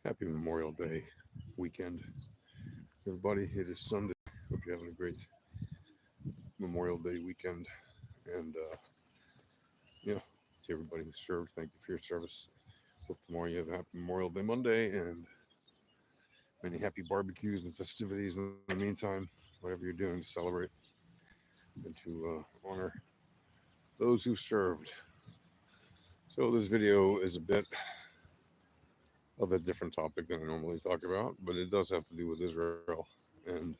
Happy Memorial Day weekend, everybody. It is Sunday. Hope you're having a great Memorial Day weekend. And, to everybody who served, thank you for your service. Hope tomorrow you have a happy Memorial Day Monday and many happy barbecues and festivities in the meantime, whatever you're doing to celebrate and to honor those who served. So, this video is a bit of a different topic than I normally talk about, but it does have to do with Israel and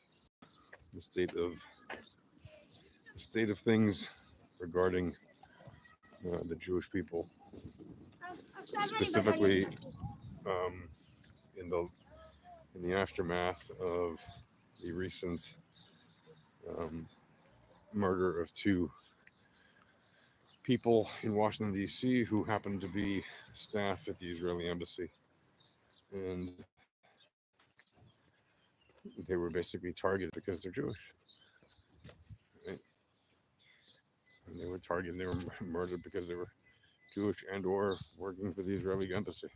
the state of things regarding the Jewish people, specifically um, in the aftermath of the recent um, murder of two people in Washington D.C. who happened to be staff at the Israeli embassy, and they were basically targeted because they're Jewish. Right? And they were targeted. They were murdered because they were Jewish and or working for the Israeli embassy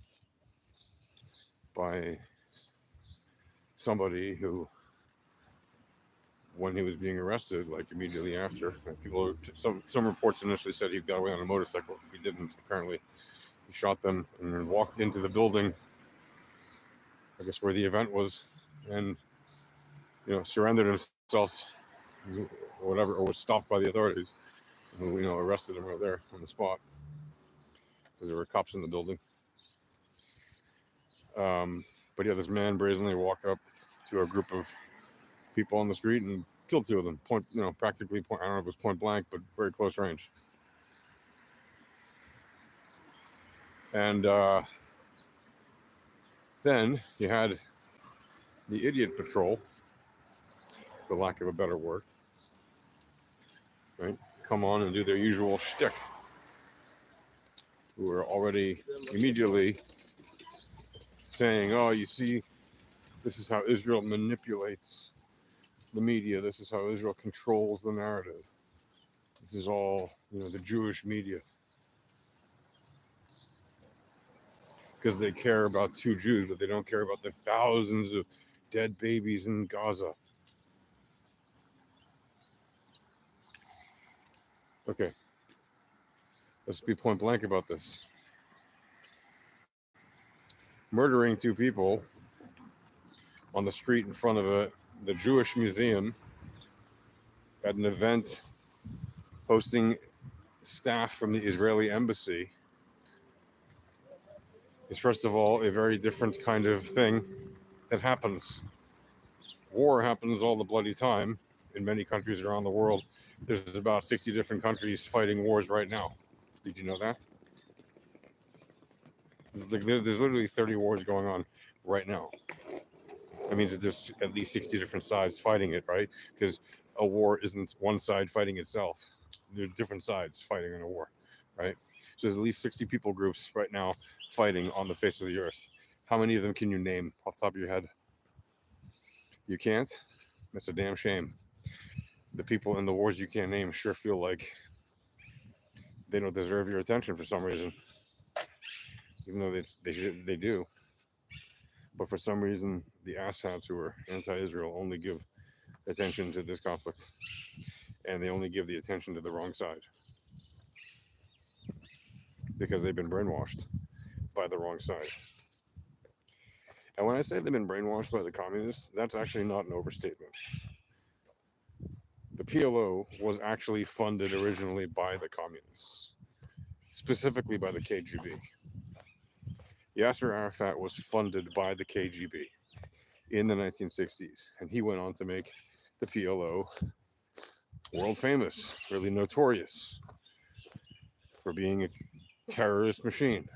by somebody who, when he was being arrested, like immediately after, some reports initially said he got away on a motorcycle. He didn't. Apparently, he shot them and then walked into the building, I guess where the event was, and surrendered himself, or whatever, or was stopped by the authorities, who arrested him right there on the spot because there were cops in the building. But yeah, this man brazenly walked up to a group of people on the street and killed two of them. Practically point. I don't know if it was point blank, but very close range. And then you had the idiot patrol, for lack of a better word, right, come on and do their usual shtick, who are already immediately saying, "Oh, you see, this is how Israel manipulates the media. This is how Israel controls the narrative. This is all, the Jewish media. Because they care about two Jews, but they don't care about the thousands of dead babies in Gaza." Okay, let's be point blank about this. Murdering two people on the street in front of the Jewish museum at an event hosting staff from the Israeli embassy is, first of all, a very different kind of thing that happens. War happens all the bloody time in many countries around the world. There's about 60 different countries fighting wars right now. Did you know that? There's literally 30 wars going on right now. That means that there's at least 60 different sides fighting it, right? Because a war isn't one side fighting itself. There are different sides fighting in a war, right? So there's at least 60 people groups right now fighting on the face of the earth. How many of them can you name off the top of your head? You can't? That's a damn shame. The people in the wars you can't name sure feel like they don't deserve your attention for some reason, even though they do. But for some reason, the asshats who are anti-Israel only give attention to this conflict, and they only give the attention to the wrong side because they've been brainwashed by the wrong side. And when I say they've been brainwashed by the communists, that's actually not an overstatement. The PLO was actually funded originally by the communists, specifically by the KGB. Yasser Arafat was funded by the KGB in the 1960s, and he went on to make the PLO world famous, really notorious for being a terrorist machine.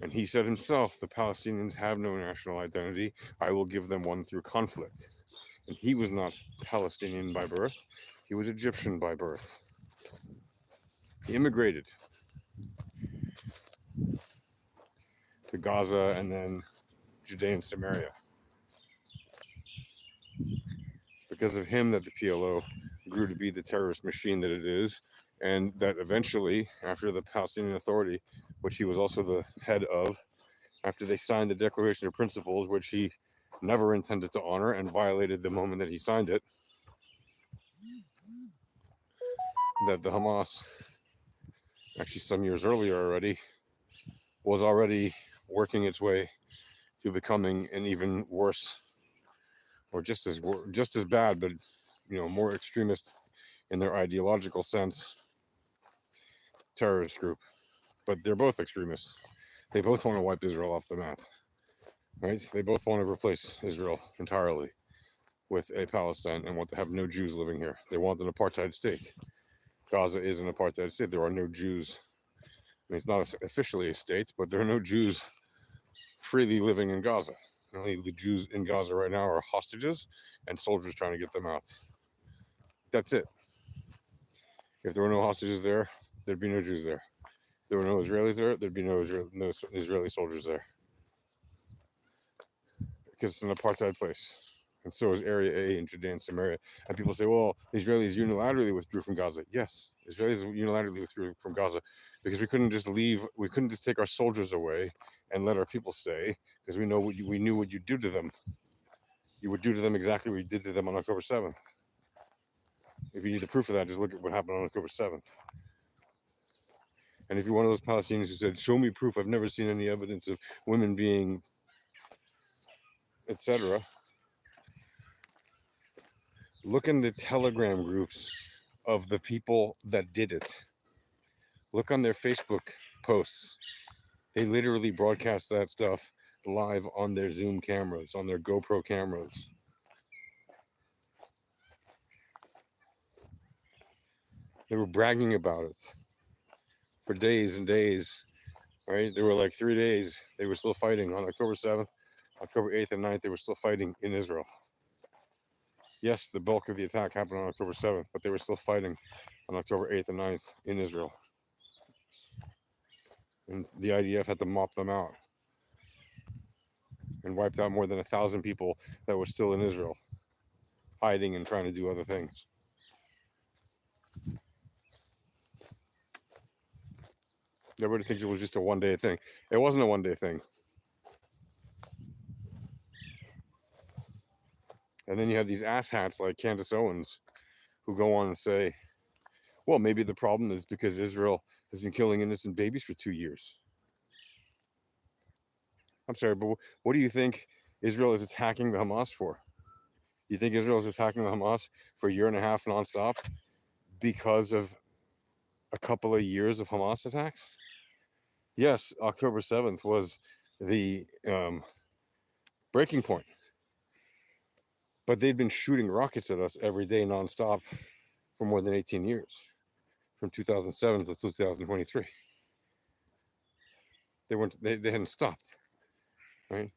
And he said himself, the Palestinians have no national identity. I will give them one through conflict. And he was not Palestinian by birth. He was Egyptian by birth. He immigrated to Gaza and then Judea and Samaria. It's because of him that the PLO grew to be the terrorist machine that it is, and that eventually, after the Palestinian Authority, which he was also the head of, after they signed the Declaration of Principles, which he never intended to honor and violated the moment that he signed it, that the Hamas, actually some years earlier already, was already working its way to becoming an even worse, or just as bad, but more extremist in their ideological sense, terrorist group. But they're both extremists. They both want to wipe Israel off the map, right? They both want to replace Israel entirely with a Palestine and want to have no Jews living here. They want an apartheid state. Gaza is an apartheid state. There are no Jews. I mean, it's not officially a state, but there are no Jews freely living in Gaza. Only the Jews in Gaza right now are hostages and soldiers trying to get them out. That's it. If there were no hostages there, there'd be no Jews there. If there were no Israelis there, there'd be no Israeli soldiers there. Because it's an apartheid place. And so is Area A in Judea and Samaria. And people say, well, the Israelis unilaterally withdrew from Gaza. Yes, Israelis unilaterally withdrew from Gaza because we couldn't just leave. We couldn't just take our soldiers away and let our people stay because we knew what you'd do to them. You would do to them exactly what you did to them on October 7th. If you need the proof of that, just look at what happened on October 7th. And if you're one of those Palestinians who said, show me proof, I've never seen any evidence of women being, etc., look in the Telegram groups of the people that did it. Look on their Facebook posts. They literally broadcast that stuff live on their Zoom cameras, on their GoPro cameras. They were bragging about it for days and days, right? There were like 3 days they were still fighting on October 7th, October 8th and 9th. They were still fighting in Israel. Yes, the bulk of the attack happened on October 7th, but they were still fighting on October 8th and 9th in Israel. And the IDF had to mop them out and wiped out more than 1,000 people that were still in Israel, hiding and trying to do other things. Everybody thinks it was just a one-day thing. It wasn't a one-day thing. And then you have these asshats like Candace Owens who go on and say, well, maybe the problem is because Israel has been killing innocent babies for 2 years. I'm sorry, but what do you think Israel is attacking the Hamas for? You think Israel is attacking the Hamas for a year and a half nonstop because of a couple of years of Hamas attacks? Yes, October 7th was the breaking point. But they'd been shooting rockets at us every day nonstop for more than 18 years, from 2007 to 2023. They hadn't stopped, right?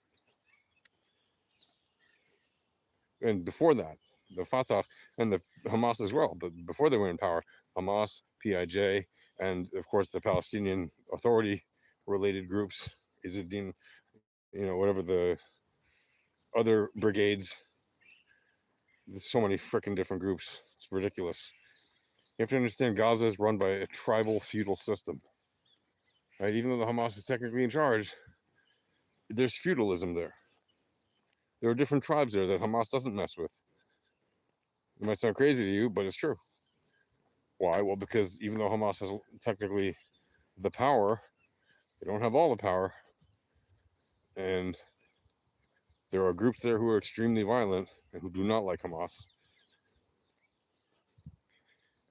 And before that, the Fatah and the Hamas as well, but before they were in power, Hamas, PIJ, and of course the Palestinian Authority related groups, Izzeddin, whatever the other brigades. There's so many freaking different groups. It's ridiculous. You have to understand Gaza is run by a tribal feudal system, right? Even though the Hamas is technically in charge, there's feudalism there. There are different tribes there that Hamas doesn't mess with. It might sound crazy to you, but it's true. Why? Well, because even though Hamas has technically the power, they don't have all the power. And there are groups there who are extremely violent and who do not like Hamas.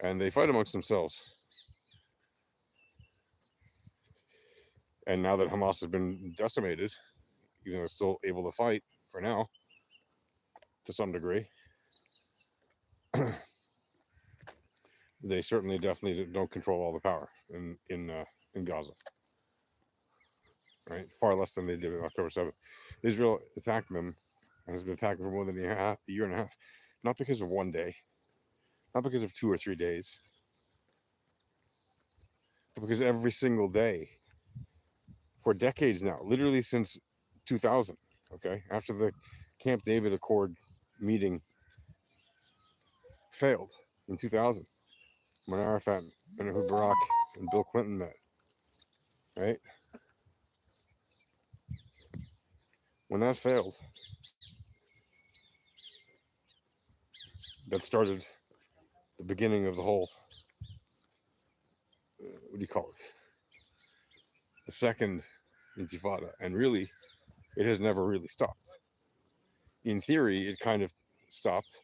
And they fight amongst themselves. And now that Hamas has been decimated, even though it's still able to fight for now, to some degree, they certainly definitely don't control all the power in Gaza, right? Far less than they did on October 7th. Israel attacked them and has been attacking for more than a year and a half, not because of one day, not because of 2 or 3 days, but because every single day for decades now, literally since 2000, okay, after the Camp David Accord meeting failed in 2000, when Arafat and Ehud Barak and Bill Clinton met, right? When that failed, that started the beginning of the whole, what do you call it? The second intifada. And really, it has never really stopped. In theory, it kind of stopped,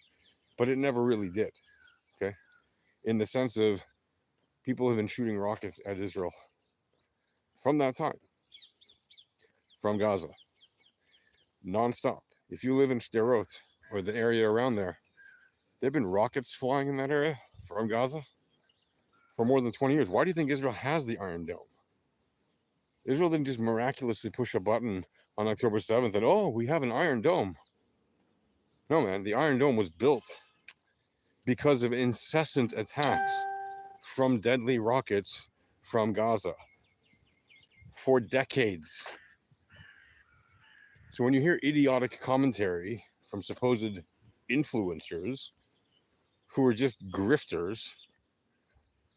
but it never really did. Okay? In the sense of people have been shooting rockets at Israel from that time, from Gaza, nonstop. If you live in Sderot or the area around there, there have been rockets flying in that area from Gaza for more than 20 years. Why do you think Israel has the Iron Dome? Israel didn't just miraculously push a button on October 7th and, oh, we have an Iron Dome. No, man, the Iron Dome was built because of incessant attacks from deadly rockets from Gaza for decades. So when you hear idiotic commentary from supposed influencers who are just grifters,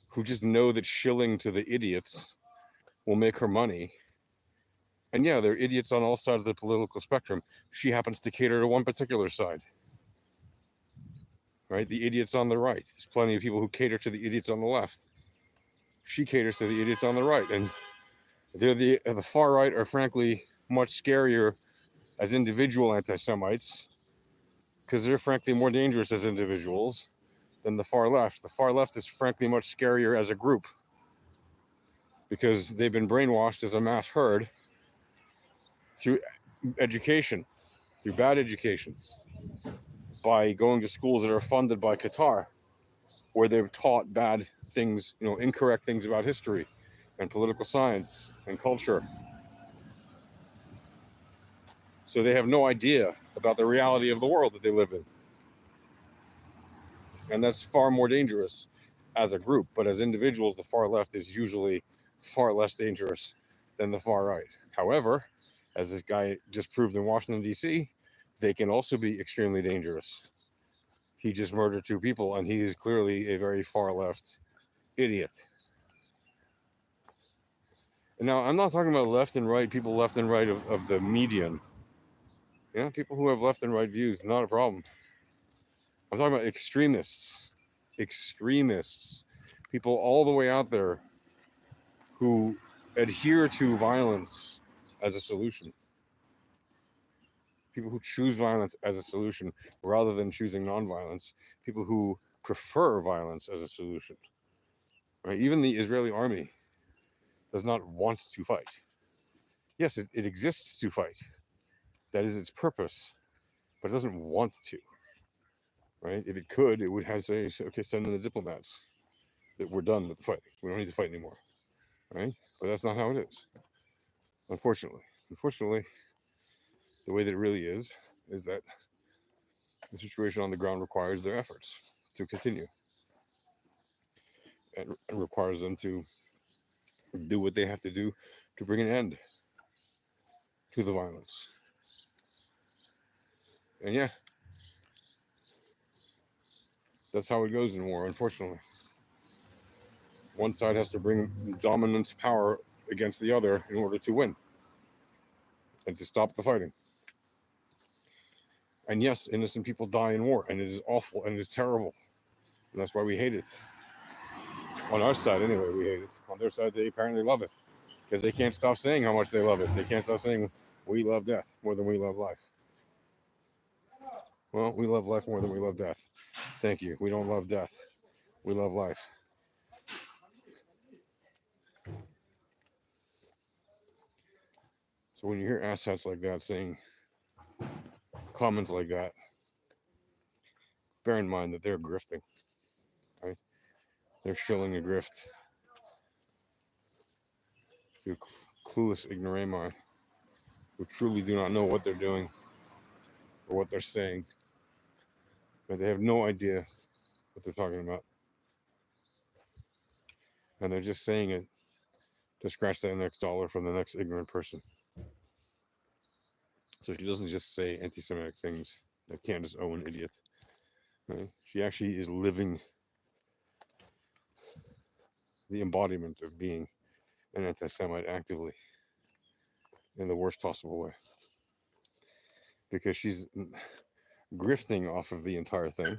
who just know that shilling to the idiots will make her money, and yeah, they're idiots on all sides of the political spectrum. She happens to cater to one particular side, right? The idiots on the right. There's plenty of people who cater to the idiots on the left. She caters to the idiots on the right, and they're the far right are frankly much scarier as individual anti-Semites because they're frankly more dangerous as individuals than the far left. The far left is frankly much scarier as a group because they've been brainwashed as a mass herd through education, through bad education, by going to schools that are funded by Qatar, where they're taught bad things, incorrect things about history and political science and culture. So they have no idea about the reality of the world that they live in. And that's far more dangerous as a group. But as individuals, the far left is usually far less dangerous than the far right. However, as this guy just proved in Washington, D.C., they can also be extremely dangerous. He just murdered 2 people, and he is clearly a very far left idiot. And now, I'm not talking about left and right, people left and right of the median. Yeah, people who have left and right views, not a problem. I'm talking about extremists, people all the way out there who adhere to violence as a solution. People who choose violence as a solution rather than choosing nonviolence. People who prefer violence as a solution. Right? Even the Israeli army does not want to fight. Yes, it exists to fight. That is its purpose, but it doesn't want to. Right? If it could, it would have say, okay, send in the diplomats. That we're done with the fighting. We don't need to fight anymore. Right? But that's not how it is. Unfortunately, the way that it really is that the situation on the ground requires their efforts to continue and requires them to do what they have to do to bring an end to the violence. And yeah, that's how it goes in war, unfortunately. One side has to bring dominant power against the other in order to win and to stop the fighting. And yes, innocent people die in war, and it is awful and it is terrible. And that's why we hate it. On our side, anyway, we hate it. On their side, they apparently love it because they can't stop saying how much they love it. They can't stop saying we love death more than we love life. Well, we love life more than we love death. Thank you. We don't love death. We love life. So when you hear asshats like that saying comments like that, bear in mind that they're grifting, right? They're shilling a grift to clueless ignoramus who truly do not know what they're doing or what they're saying, but they have no idea what they're talking about. And they're just saying it to scratch that next dollar from the next ignorant person. So she doesn't just say anti-Semitic things like Candace Owens, idiot. Right? She actually is living the embodiment of being an anti-Semite actively in the worst possible way. because she's grifting off of the entire thing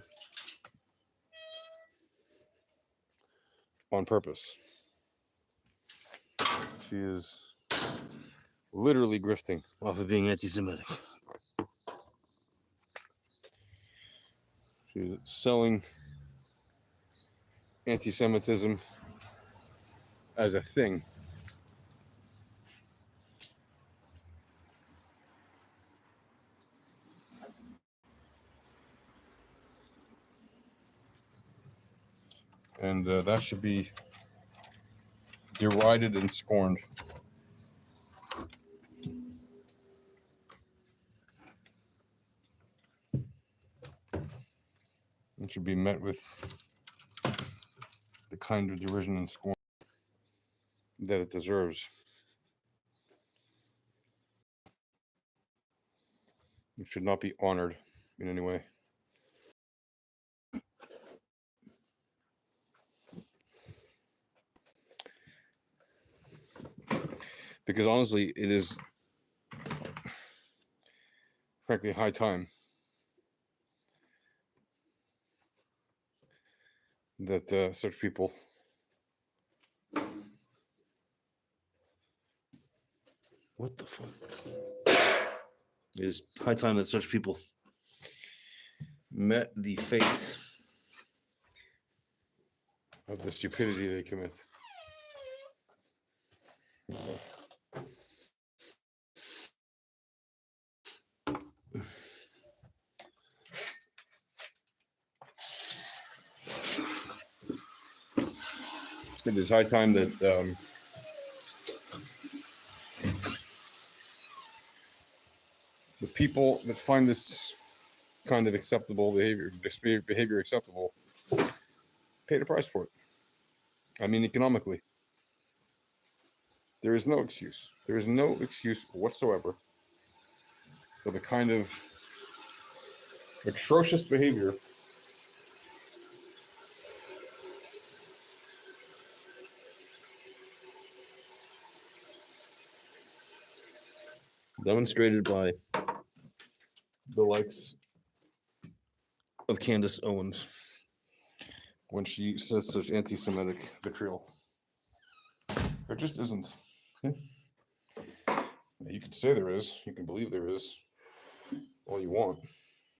on purpose. She is literally grifting off of being anti-Semitic. She's selling anti-Semitism as a thing. And that should be derided and scorned. It should be met with the kind of derision and scorn that it deserves. It should not be honored in any way. Because honestly, it is frankly high time that such people what the fuck? It is high time that such people met the face of the stupidity they commit. It is high time that the people that find this kind of acceptable behavior acceptable, pay the price for it. I mean, economically. There is no excuse. There is no excuse whatsoever for the kind of atrocious behavior demonstrated by the likes of Candace Owens when she says such anti-Semitic vitriol. There just isn't. You can say there is. You can believe there is all you want.